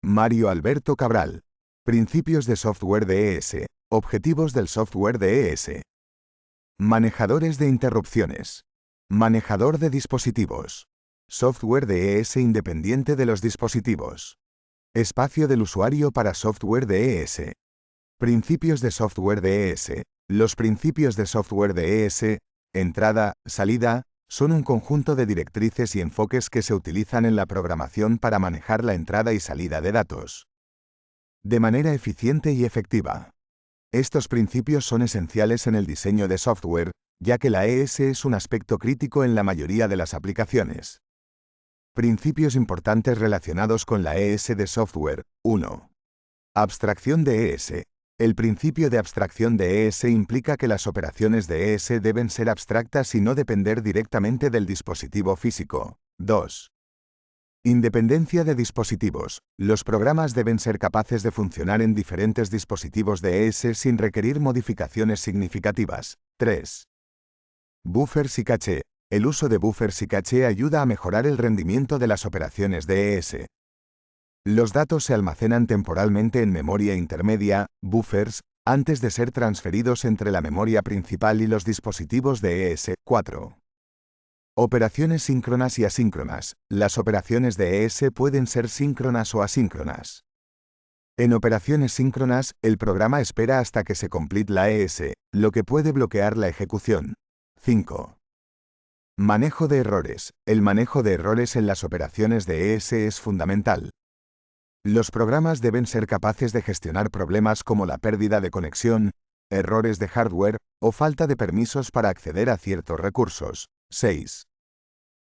Mario Alberto Cabral. Principios de software de ES. Objetivos del software de ES. Manejadores de interrupciones. Manejador de dispositivos. Software de ES independiente de los dispositivos. Espacio del usuario para software de ES. Principios de software de ES. Los principios de software de ES, entrada, salida, son un conjunto de directrices y enfoques que se utilizan en la programación para manejar la entrada y salida de datos de manera eficiente y efectiva. Estos principios son esenciales en el diseño de software, ya que la ES es un aspecto crítico en la mayoría de las aplicaciones. Principios importantes relacionados con la ES de software. 1. Abstracción de ES. El principio de abstracción de ES implica que las operaciones de ES deben ser abstractas y no depender directamente del dispositivo físico. 2. Independencia de dispositivos. Los programas deben ser capaces de funcionar en diferentes dispositivos de ES sin requerir modificaciones significativas. 3. Buffers y caché. El uso de buffers y caché ayuda a mejorar el rendimiento de las operaciones de ES. Los datos se almacenan temporalmente en memoria intermedia, buffers, antes de ser transferidos entre la memoria principal y los dispositivos de ES. 4. Operaciones síncronas y asíncronas. Las operaciones de ES pueden ser síncronas o asíncronas. En operaciones síncronas, el programa espera hasta que se complete la ES, lo que puede bloquear la ejecución. 5. Manejo de errores. El manejo de errores en las operaciones de ES es fundamental. Los programas deben ser capaces de gestionar problemas como la pérdida de conexión, errores de hardware o falta de permisos para acceder a ciertos recursos. 6.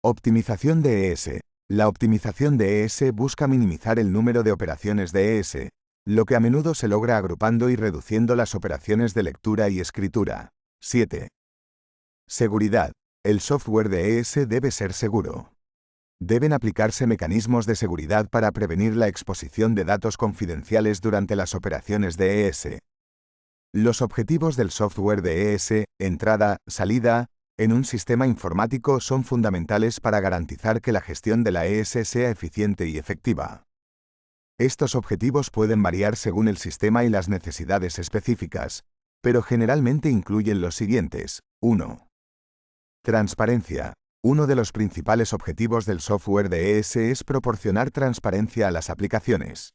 Optimización de ES. La optimización de ES busca minimizar el número de operaciones de ES, lo que a menudo se logra agrupando y reduciendo las operaciones de lectura y escritura. 7. Seguridad. El software de ES debe ser seguro. Deben aplicarse mecanismos de seguridad para prevenir la exposición de datos confidenciales durante las operaciones de ES. Los objetivos del software de ES, entrada, salida, en un sistema informático son fundamentales para garantizar que la gestión de la ES sea eficiente y efectiva. Estos objetivos pueden variar según el sistema y las necesidades específicas, pero generalmente incluyen los siguientes. 1. Transparencia. Uno de los principales objetivos del software de ES es proporcionar transparencia a las aplicaciones.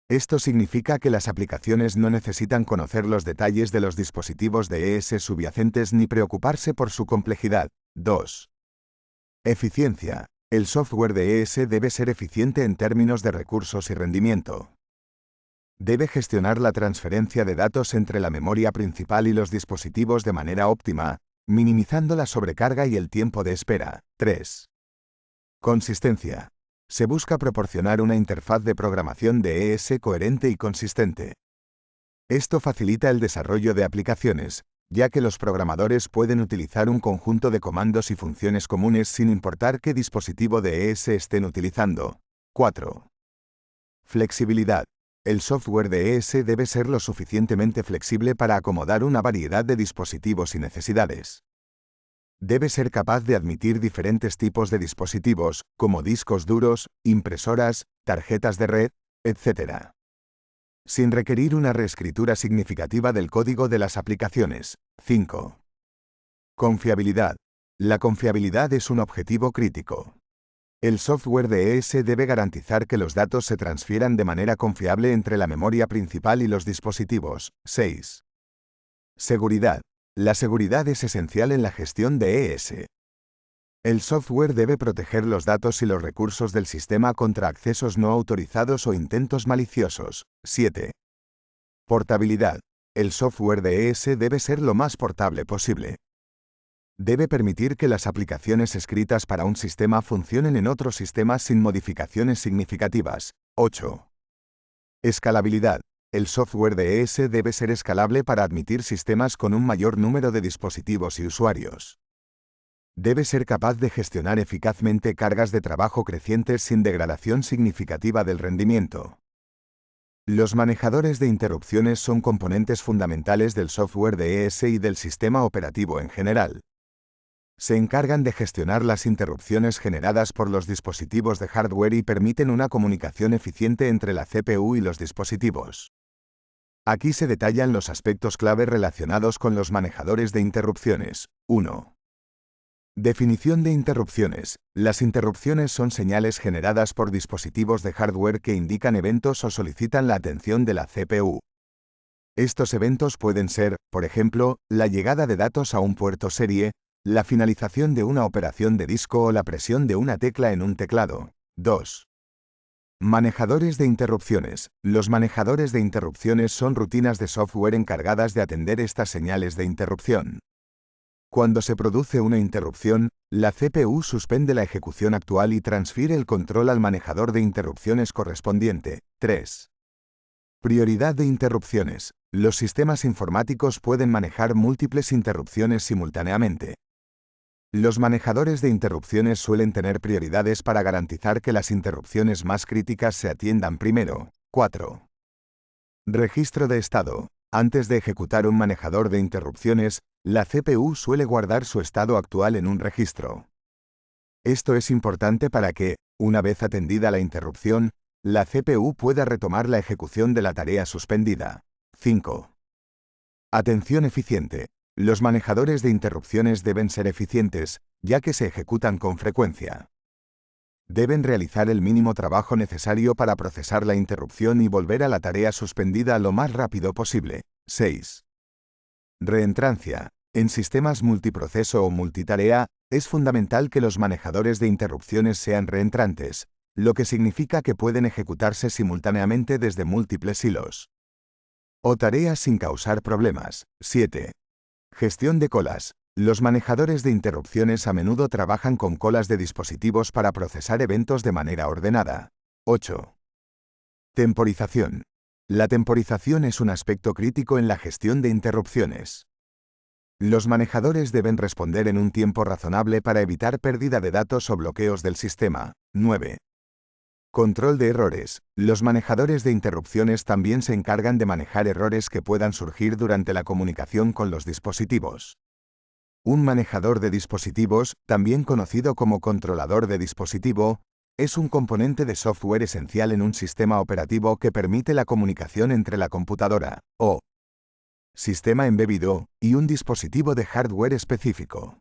Esto significa que las aplicaciones no necesitan conocer los detalles de los dispositivos de ES subyacentes ni preocuparse por su complejidad. 2. Eficiencia. El software de ES debe ser eficiente en términos de recursos y rendimiento. Debe gestionar la transferencia de datos entre la memoria principal y los dispositivos de manera óptima, minimizando la sobrecarga y el tiempo de espera. 3. Consistencia. Se busca proporcionar una interfaz de programación de ES coherente y consistente. Esto facilita el desarrollo de aplicaciones, ya que los programadores pueden utilizar un conjunto de comandos y funciones comunes sin importar qué dispositivo de ES estén utilizando. 4. Flexibilidad. El software de ES debe ser lo suficientemente flexible para acomodar una variedad de dispositivos y necesidades. Debe ser capaz de admitir diferentes tipos de dispositivos, como discos duros, impresoras, tarjetas de red, etc., sin requerir una reescritura significativa del código de las aplicaciones. 5. Confiabilidad. La confiabilidad es un objetivo crítico. El software de ES debe garantizar que los datos se transfieran de manera confiable entre la memoria principal y los dispositivos. 6. Seguridad. La seguridad es esencial en la gestión de ES. El software debe proteger los datos y los recursos del sistema contra accesos no autorizados o intentos maliciosos. 7. Portabilidad. El software de ES debe ser lo más portable posible. Debe permitir que las aplicaciones escritas para un sistema funcionen en otros sistemas sin modificaciones significativas. 8. Escalabilidad. El software de ES debe ser escalable para admitir sistemas con un mayor número de dispositivos y usuarios. Debe ser capaz de gestionar eficazmente cargas de trabajo crecientes sin degradación significativa del rendimiento. Los manejadores de interrupciones son componentes fundamentales del software de ES y del sistema operativo en general. Se encargan de gestionar las interrupciones generadas por los dispositivos de hardware y permiten una comunicación eficiente entre la CPU y los dispositivos. Aquí se detallan los aspectos clave relacionados con los manejadores de interrupciones. 1. Definición de interrupciones. Las interrupciones son señales generadas por dispositivos de hardware que indican eventos o solicitan la atención de la CPU. Estos eventos pueden ser, por ejemplo, la llegada de datos a un puerto serie, la finalización de una operación de disco o la presión de una tecla en un teclado. 2. Manejadores de interrupciones. Los manejadores de interrupciones son rutinas de software encargadas de atender estas señales de interrupción. Cuando se produce una interrupción, la CPU suspende la ejecución actual y transfiere el control al manejador de interrupciones correspondiente. 3. Prioridad de interrupciones. Los sistemas informáticos pueden manejar múltiples interrupciones simultáneamente. Los manejadores de interrupciones suelen tener prioridades para garantizar que las interrupciones más críticas se atiendan primero. 4. Registro de estado. Antes de ejecutar un manejador de interrupciones, la CPU suele guardar su estado actual en un registro. Esto es importante para que, una vez atendida la interrupción, la CPU pueda retomar la ejecución de la tarea suspendida. 5. Atención eficiente. Los manejadores de interrupciones deben ser eficientes, ya que se ejecutan con frecuencia. Deben realizar el mínimo trabajo necesario para procesar la interrupción y volver a la tarea suspendida lo más rápido posible. 6. Reentrancia. En sistemas multiproceso o multitarea, es fundamental que los manejadores de interrupciones sean reentrantes, lo que significa que pueden ejecutarse simultáneamente desde múltiples hilos o tareas sin causar problemas. 7. Gestión de colas. Los manejadores de interrupciones a menudo trabajan con colas de dispositivos para procesar eventos de manera ordenada. 8. Temporización. La temporización es un aspecto crítico en la gestión de interrupciones. Los manejadores deben responder en un tiempo razonable para evitar pérdida de datos o bloqueos del sistema. 9. Control de errores. Los manejadores de interrupciones también se encargan de manejar errores que puedan surgir durante la comunicación con los dispositivos. Un manejador de dispositivos, también conocido como controlador de dispositivo, es un componente de software esencial en un sistema operativo que permite la comunicación entre la computadora, o sistema embebido, y un dispositivo de hardware específico.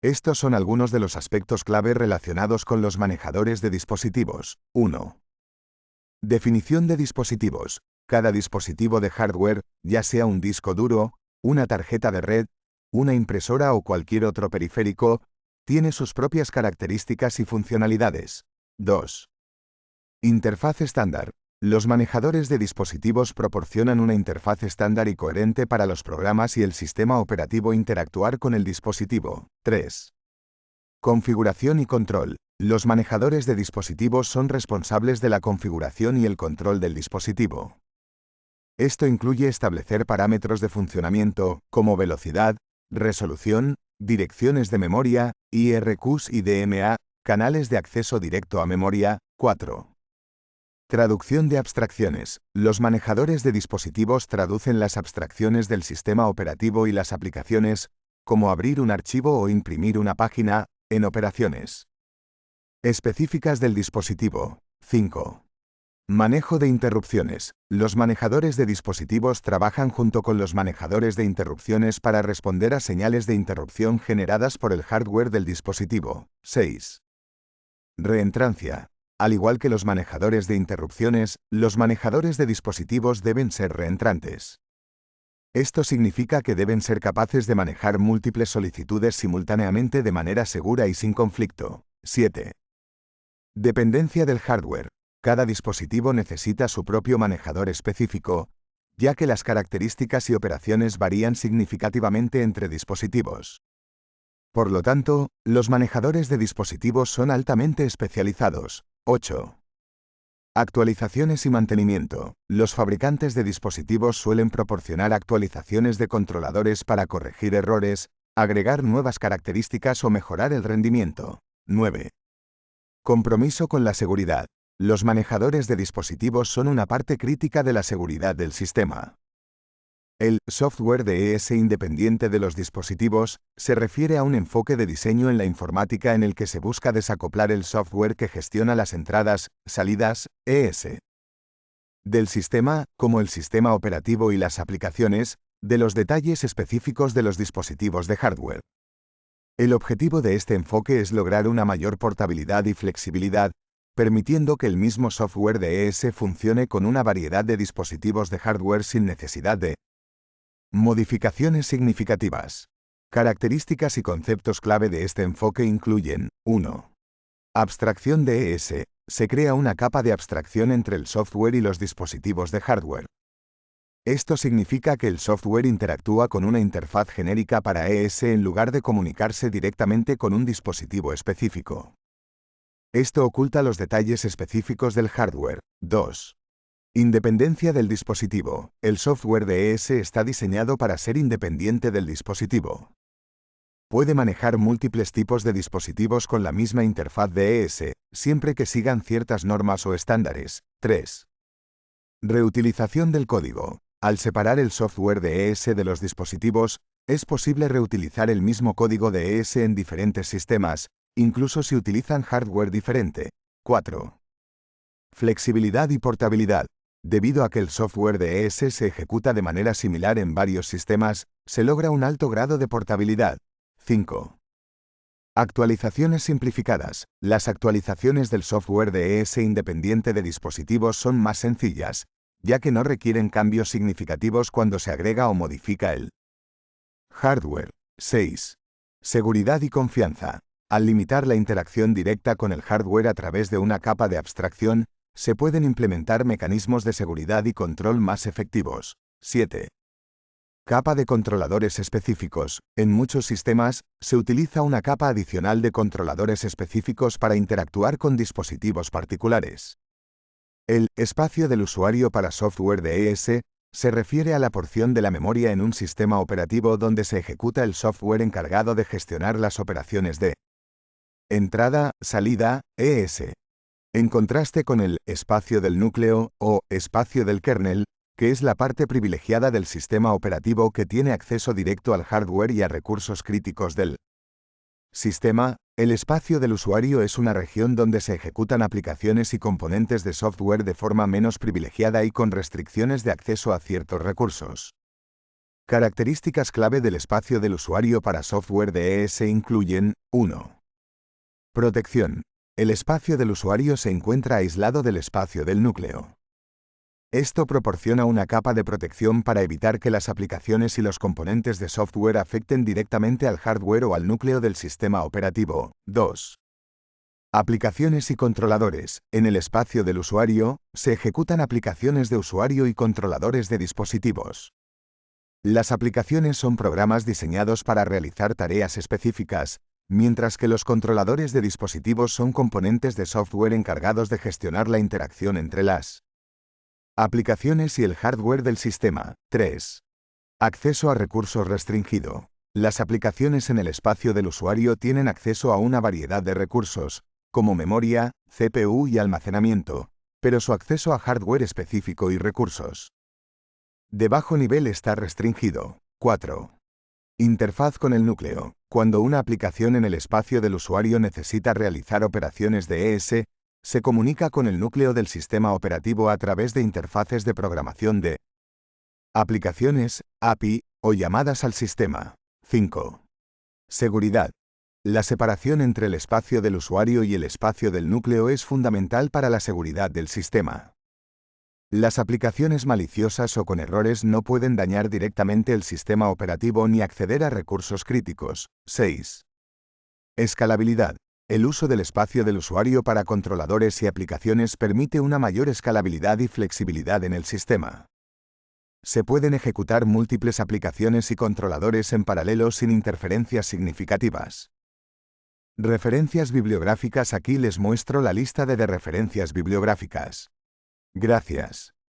Estos son algunos de los aspectos clave relacionados con los manejadores de dispositivos. 1. Definición de dispositivos. Cada dispositivo de hardware, ya sea un disco duro, una tarjeta de red, una impresora o cualquier otro periférico, tiene sus propias características y funcionalidades. 2. Interfaz estándar. Los manejadores de dispositivos proporcionan una interfaz estándar y coherente para los programas y el sistema operativo interactuar con el dispositivo. 3. Configuración y control. Los manejadores de dispositivos son responsables de la configuración y el control del dispositivo. Esto incluye establecer parámetros de funcionamiento, como velocidad, resolución, direcciones de memoria, IRQs y DMA, canales de acceso directo a memoria. 4. Traducción de abstracciones. Los manejadores de dispositivos traducen las abstracciones del sistema operativo y las aplicaciones, como abrir un archivo o imprimir una página, en operaciones específicas del dispositivo. 5. Manejo de interrupciones. Los manejadores de dispositivos trabajan junto con los manejadores de interrupciones para responder a señales de interrupción generadas por el hardware del dispositivo. 6. Reentrancia. Al igual que los manejadores de interrupciones, los manejadores de dispositivos deben ser reentrantes. Esto significa que deben ser capaces de manejar múltiples solicitudes simultáneamente de manera segura y sin conflicto. 7. Dependencia del hardware. Cada dispositivo necesita su propio manejador específico, ya que las características y operaciones varían significativamente entre dispositivos. Por lo tanto, los manejadores de dispositivos son altamente especializados. 8. Actualizaciones y mantenimiento. Los fabricantes de dispositivos suelen proporcionar actualizaciones de controladores para corregir errores, agregar nuevas características o mejorar el rendimiento. 9. Compromiso con la seguridad. Los manejadores de dispositivos son una parte crítica de la seguridad del sistema. El software DES independiente de los dispositivos se refiere a un enfoque de diseño en la informática en el que se busca desacoplar el software que gestiona las entradas, salidas, ES, del sistema, como el sistema operativo y las aplicaciones, de los detalles específicos de los dispositivos de hardware. El objetivo de este enfoque es lograr una mayor portabilidad y flexibilidad, permitiendo que el mismo software DES funcione con una variedad de dispositivos de hardware sin necesidad de modificaciones significativas. Características y conceptos clave de este enfoque incluyen: 1. Abstracción DES. Se crea una capa de abstracción entre el software y los dispositivos de hardware. Esto significa que el software interactúa con una interfaz genérica para ES en lugar de comunicarse directamente con un dispositivo específico. Esto oculta los detalles específicos del hardware. 2. Independencia del dispositivo. El software DES está diseñado para ser independiente del dispositivo. Puede manejar múltiples tipos de dispositivos con la misma interfaz DES, siempre que sigan ciertas normas o estándares. 3. Reutilización del código. Al separar el software DES de los dispositivos, es posible reutilizar el mismo código DES en diferentes sistemas, incluso si utilizan hardware diferente. 4. Flexibilidad y portabilidad. Debido a que el software DES se ejecuta de manera similar en varios sistemas, se logra un alto grado de portabilidad. 5. Actualizaciones simplificadas. Las actualizaciones del software DES independiente de dispositivos son más sencillas, ya que no requieren cambios significativos cuando se agrega o modifica el hardware. 6. Seguridad y confianza. Al limitar la interacción directa con el hardware a través de una capa de abstracción, se pueden implementar mecanismos de seguridad y control más efectivos. 7. Capa de controladores específicos. En muchos sistemas, se utiliza una capa adicional de controladores específicos para interactuar con dispositivos particulares. El espacio del usuario para software DES se refiere a la porción de la memoria en un sistema operativo donde se ejecuta el software encargado de gestionar las operaciones de entrada, salida, ES. En contraste con el espacio del núcleo o espacio del kernel, que es la parte privilegiada del sistema operativo que tiene acceso directo al hardware y a recursos críticos del sistema, el espacio del usuario es una región donde se ejecutan aplicaciones y componentes de software de forma menos privilegiada y con restricciones de acceso a ciertos recursos. Características clave del espacio del usuario para software DES incluyen: 1. Protección. El espacio del usuario se encuentra aislado del espacio del núcleo. Esto proporciona una capa de protección para evitar que las aplicaciones y los componentes de software afecten directamente al hardware o al núcleo del sistema operativo. 2. Aplicaciones y controladores. En el espacio del usuario, se ejecutan aplicaciones de usuario y controladores de dispositivos. Las aplicaciones son programas diseñados para realizar tareas específicas, mientras que los controladores de dispositivos son componentes de software encargados de gestionar la interacción entre las aplicaciones y el hardware del sistema. 3. Acceso a recursos restringido. Las aplicaciones en el espacio del usuario tienen acceso a una variedad de recursos, como memoria, CPU y almacenamiento, pero su acceso a hardware específico y recursos de bajo nivel está restringido. 4. Interfaz con el núcleo. Cuando una aplicación en el espacio del usuario necesita realizar operaciones de ES, se comunica con el núcleo del sistema operativo a través de interfaces de programación de aplicaciones, API, o llamadas al sistema. 5. Seguridad. La separación entre el espacio del usuario y el espacio del núcleo es fundamental para la seguridad del sistema. Las aplicaciones maliciosas o con errores no pueden dañar directamente el sistema operativo ni acceder a recursos críticos. 6. Escalabilidad. El uso del espacio del usuario para controladores y aplicaciones permite una mayor escalabilidad y flexibilidad en el sistema. Se pueden ejecutar múltiples aplicaciones y controladores en paralelo sin interferencias significativas. Referencias bibliográficas. Aquí les muestro la lista de referencias bibliográficas. Gracias.